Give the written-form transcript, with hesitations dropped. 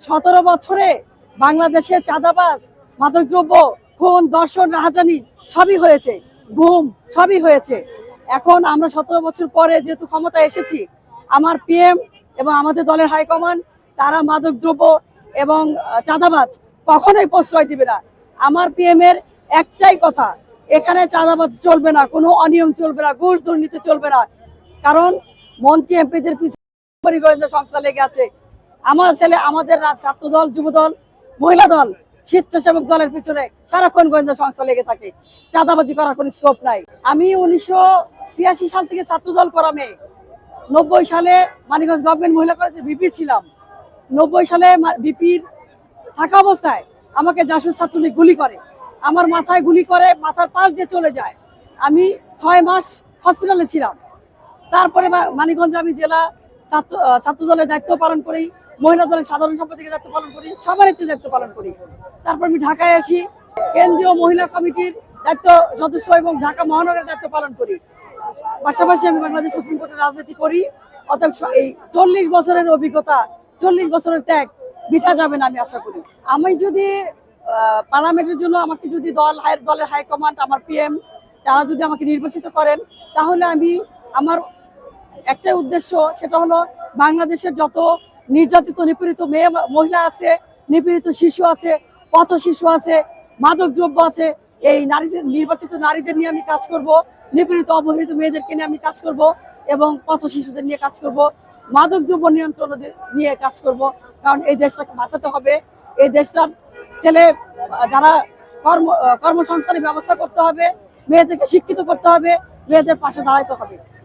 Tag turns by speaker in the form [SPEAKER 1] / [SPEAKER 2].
[SPEAKER 1] 17 বছরে বাংলাদেশে চাঁদাবাজ, মাদকদ্রব্য, খুন, ধর্ষণ, রাহাজানি সবই হয়েছে, গুম সবই হয়েছে। এখন আমরা 17 বছর পরে যেহেতু ক্ষমতায় এসেছি, আমার পিএম এবং আমাদের দলের হাইকমান্ড তারা মাদকদ্রব্য এবং চাঁদাবাজ কখনোই প্রশ্রয় দিবে না। আমার পিএম এর একটাই কথা, এখানে চাঁদাবাজ চলবে না, কোনো অনিয়ম চলবে না, ঘুষ দুর্নীতি চলবে না। কারণ মন্ত্রী এমপিদের পিছনে গোয়েন্দা সংস্থা লেগে আছে। আমার ছেলে আমাদের ছাত্র দল, যুব দল, মহিলা দল, স্বেচ্ছাসেবক দলের পিছনে সারাক্ষণ গোয়েন্দা সংস্থা লেগে থাকে। চাঁদাবাজি করার কোনো স্কোপ নাই। আমি 1986 সাল থেকে ছাত্র দল করা মেয়ে। 90 সালে মানিকগঞ্জ গভর্নমেন্ট মহিলা কলেজে ভিপি ছিলাম। 90 সালে ভিপির থাকা অবস্থায় আমাকে জাসদ ছাত্রলীগ গুলি করে, আমার মাথায় গুলি করে, মাথার পাশ দিয়ে চলে যায়। আমি 6 মাস হসপিটালে ছিলাম। তারপরে মানিকগঞ্জে আমি জেলা ছাত্র দলের দায়িত্ব পালন করি, মহিলা দলের সাধারণ সম্পাদকের দায়িত্ব পালন করি, সভানেত্রীর দায়িত্ব পালন করি। তারপর আমি ঢাকায় আসি, কেন্দ্রীয় মহিলা কমিটির দায়িত্ব সদস্য এবং ঢাকা মহানগরের দায়িত্ব পালন করি। পাশাপাশি আমি বাংলাদেশ সুপ্রিম কোর্টের রাজনীতি করি। অতএব এই 40 বছরের অভিজ্ঞতা, 40 বছরের ত্যাগ বৃথা যাবে না আমি আশা করি। আমি যদি পার্লামেন্টের জন্য আমাকে যদি দলের হাইকমান্ড, আমার পিএম তারা যদি আমাকে নির্বাচিত করেন, তাহলে আমি আমার একটাই উদ্দেশ্য, সেটা হলো বাংলাদেশের যত নির্যাতিত নিপীড়িত মহিলা আছে, নিপীড়িত শিশু আছে, পথ শিশু আছে, মাদকদ্রব্য আছে, এই নির্বাচিত নারীদের নিয়ে আমি কাজ করব, নিপীড়িত অবহেলিত মেয়েদেরকে নিয়ে আমি কাজ করব এবং পথ শিশুদের নিয়ে কাজ করব, মাদকদ্রব্য নিয়ন্ত্রণ নিয়ে কাজ করব। কারণ এই দেশটাকে বাঁচাতে হবে, এই দেশটার ছেলে যারা কর্মসংস্থানের ব্যবস্থা করতে হবে, মেয়েদেরকে শিক্ষিত করতে হবে, মেয়েদের পাশে দাঁড়াইতে হবে।